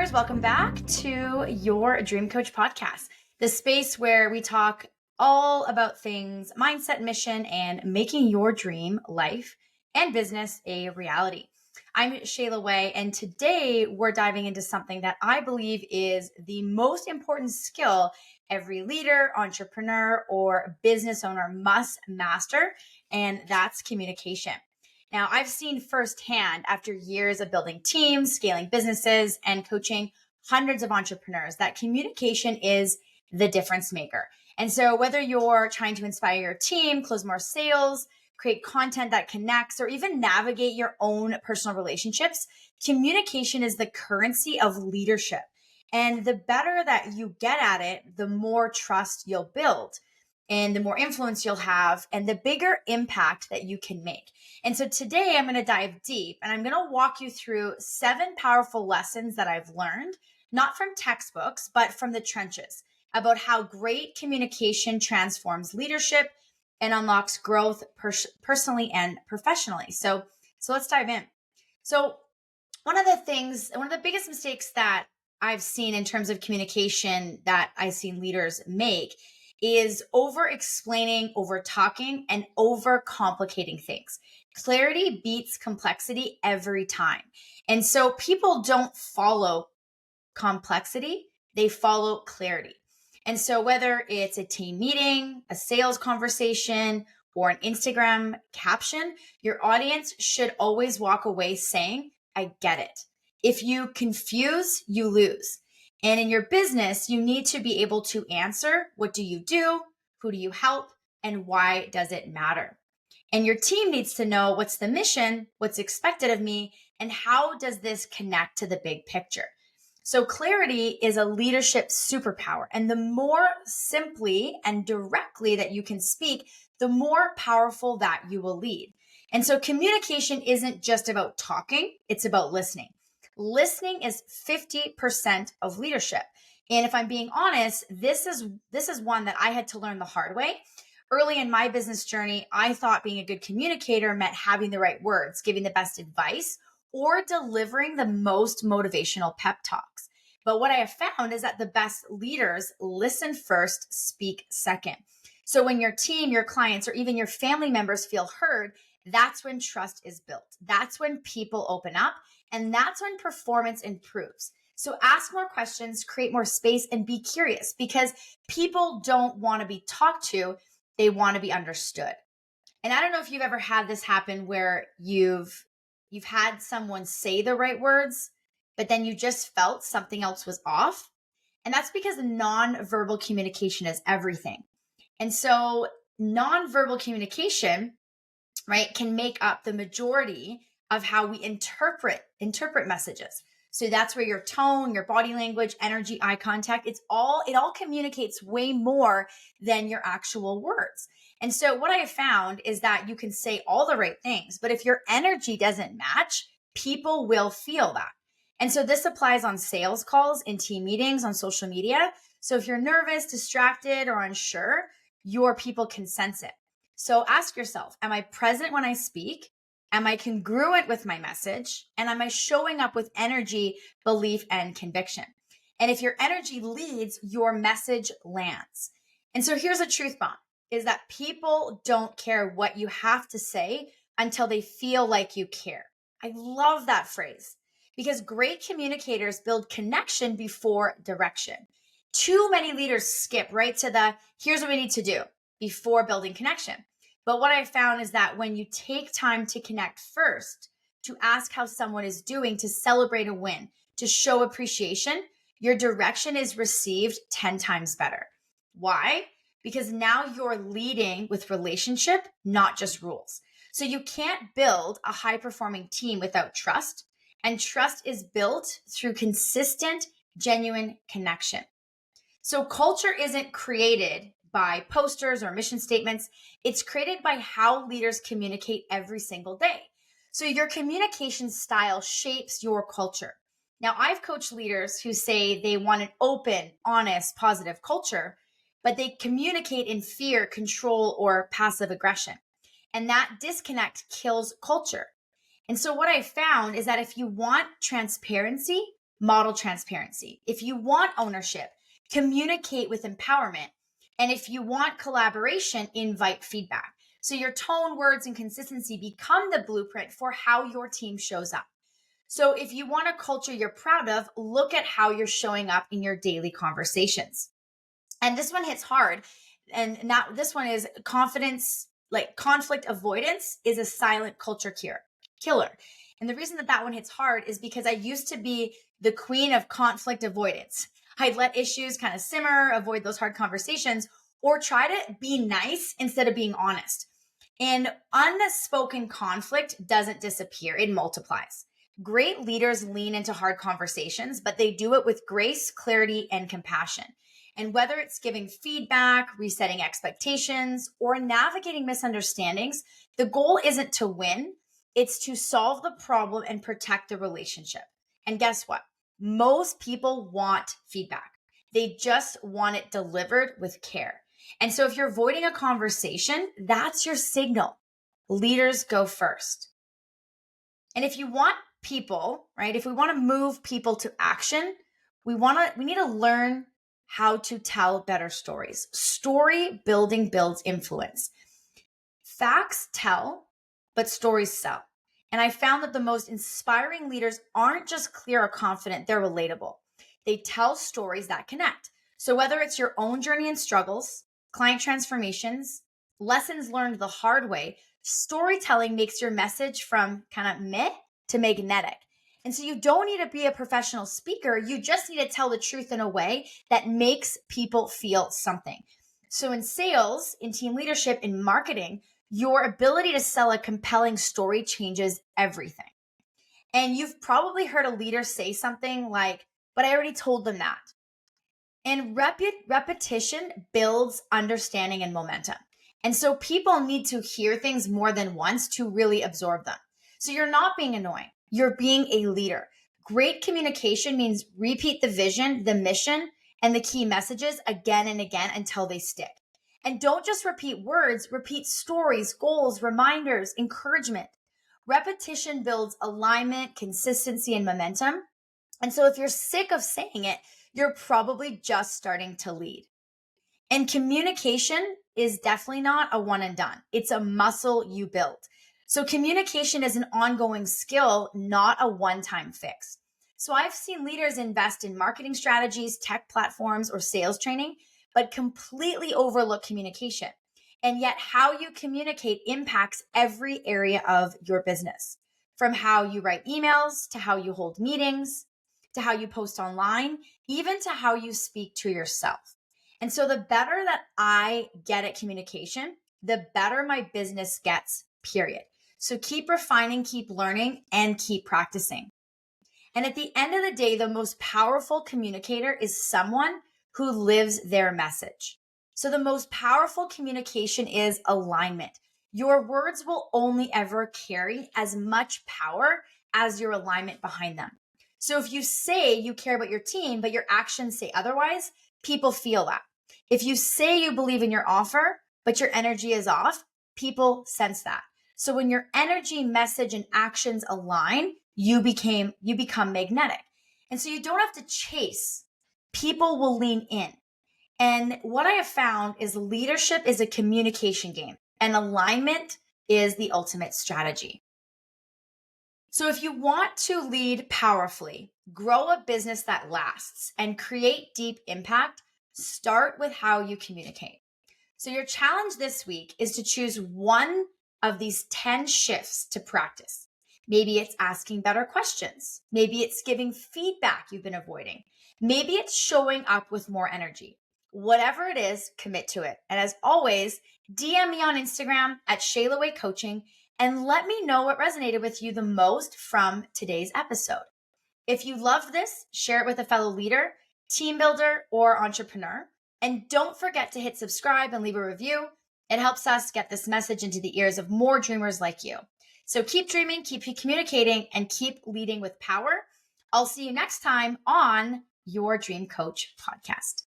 dreamers, welcome back to your Dream Coach podcast, the space where we talk all about things mindset, mission, and making your dream life and business a reality. I'm Shayla Wey, and today we're diving into something that I believe is the most important skill every leader, entrepreneur, or business owner must master, and that's communication. Now, I've seen firsthand after years of building teams, scaling businesses, and coaching hundreds of entrepreneurs that communication is the difference maker. And so whether you're trying to inspire your team, close more sales, create content that connects, or even navigate your own personal relationships, communication is the currency of leadership. And the better that you get at it, the more trust you'll build and the more influence you'll have and the bigger impact that you can make. And so today I'm going to dive deep and I'm going to walk you through 7 powerful lessons that I've learned, not from textbooks, but from the trenches, about how great communication transforms leadership and unlocks growth personally and professionally. So let's dive in. So one of the biggest mistakes that I've seen in terms of communication that I've seen leaders make is over explaining, over talking, and over complicating things. Clarity beats complexity every time. And so people don't follow complexity, they follow clarity. And so whether it's a team meeting, a sales conversation, or an Instagram caption, your audience should always walk away saying, I get it. If you confuse, you lose. And in your business, you need to be able to answer, what do you do? Who do you help? And why does it matter? And your team needs to know what's the mission, what's expected of me, and how does this connect to the big picture? So clarity is a leadership superpower. And the more simply and directly that you can speak, the more powerful that you will lead. And so communication isn't just about talking, it's about listening. Listening is 50% of leadership. And if I'm being honest, this is one that I had to learn the hard way. Early in my business journey, I thought being a good communicator meant having the right words, giving the best advice, or delivering the most motivational pep talks. But what I have found is that the best leaders listen first, speak second. So when your team, your clients, or even your family members feel heard, that's when trust is built. That's when people open up, and that's when performance improves. So ask more questions, create more space, and be curious, because people don't want to be talked to, they want to be understood. And I don't know if you've ever had this happen where you've had someone say the right words, but then you just felt something else was off. And that's because nonverbal communication is everything. And so nonverbal communication, right, can make up the majority of how we interpret messages. So that's where your tone, your body language, energy, eye contact, it all communicates way more than your actual words. And so what I have found is that you can say all the right things, but if your energy doesn't match, people will feel that. And so this applies on sales calls, in team meetings, on social media. So if you're nervous, distracted, or unsure, your people can sense it. So ask yourself, am I present when I speak? Am I congruent with my message? And am I showing up with energy, belief, and conviction? And if your energy leads, your message lands. And so here's a truth bomb, is that people don't care what you have to say until they feel like you care. I love that phrase, because great communicators build connection before direction. Too many leaders skip right to the, here's what we need to do, before building connection. But what I found is that when you take time to connect first, to ask how someone is doing, to celebrate a win, to show appreciation, your direction is received 10 times better. Why? Because now you're leading with relationship, not just rules. So you can't build a high-performing team without trust, and trust is built through consistent, genuine connection. So culture isn't created by posters or mission statements. It's created by how leaders communicate every single day. So your communication style shapes your culture. Now, I've coached leaders who say they want an open, honest, positive culture, but they communicate in fear, control, or passive aggression. And that disconnect kills culture. And so what I found is that if you want transparency, model transparency. If you want ownership, communicate with empowerment. And if you want collaboration, invite feedback. So your tone, words, and consistency become the blueprint for how your team shows up. So if you want a culture you're proud of, look at how you're showing up in your daily conversations. And this one hits hard. And now this one is confidence, like conflict avoidance is a silent culture killer. And the reason that that one hits hard is because I used to be the queen of conflict avoidance. I'd let issues kind of simmer, avoid those hard conversations, or try to be nice instead of being honest. And unspoken conflict doesn't disappear, it multiplies. Great leaders lean into hard conversations, but they do it with grace, clarity, and compassion. And whether it's giving feedback, resetting expectations, or navigating misunderstandings, the goal isn't to win, it's to solve the problem and protect the relationship. And guess what? Most people want feedback. They just want it delivered with care. And so if you're avoiding a conversation, that's your signal. Leaders go first. And if you want people, right, if we want to move people to action, we need to learn how to tell better stories. Story building builds influence. Facts tell, but stories sell. And I found that the most inspiring leaders aren't just clear or confident, they're relatable. They tell stories that connect. So whether it's your own journey and struggles, client transformations, lessons learned the hard way, storytelling makes your message from kind of meh to magnetic. And so you don't need to be a professional speaker. You just need to tell the truth in a way that makes people feel something. So in sales, in team leadership, in marketing, your ability to sell a compelling story changes everything. And you've probably heard a leader say something like, but I already told them that. And repetition builds understanding and momentum. And so people need to hear things more than once to really absorb them. So you're not being annoying. You're being a leader. Great communication means repeat the vision, the mission, and the key messages again and again until they stick. And don't just repeat words, repeat stories, goals, reminders, encouragement. Repetition builds alignment, consistency, and momentum. And so if you're sick of saying it, you're probably just starting to lead. And communication is definitely not a one and done. It's a muscle you build. So communication is an ongoing skill, not a one-time fix. So I've seen leaders invest in marketing strategies, tech platforms, or sales training, but completely overlook communication. And yet how you communicate impacts every area of your business, from how you write emails to how you hold meetings, to how you post online, even to how you speak to yourself. And so the better that I get at communication, the better my business gets, period. So keep refining, keep learning, and keep practicing. And at the end of the day, the most powerful communicator is someone who lives their message. So the most powerful communication is alignment. Your words will only ever carry as much power as your alignment behind them. So if you say you care about your team, but your actions say otherwise, people feel that. If you say you believe in your offer, but your energy is off, people sense that. So when your energy, message, and actions align, you become magnetic. And so you don't have to chase. People will lean in. And what I have found is leadership is a communication game, and alignment is the ultimate strategy. So if you want to lead powerfully, grow a business that lasts, and create deep impact, start with how you communicate. So your challenge this week is to choose one of these 10 shifts to practice. Maybe it's asking better questions. Maybe it's giving feedback you've been avoiding. Maybe it's showing up with more energy. Whatever it is, commit to it. And as always, DM me on Instagram at Shayla Wey Coaching and let me know what resonated with you the most from today's episode. If you loved this, share it with a fellow leader, team builder, or entrepreneur. And don't forget to hit subscribe and leave a review. It helps us get this message into the ears of more dreamers like you. So keep dreaming, keep communicating, and keep leading with power. I'll see you next time on your Dream Coach podcast.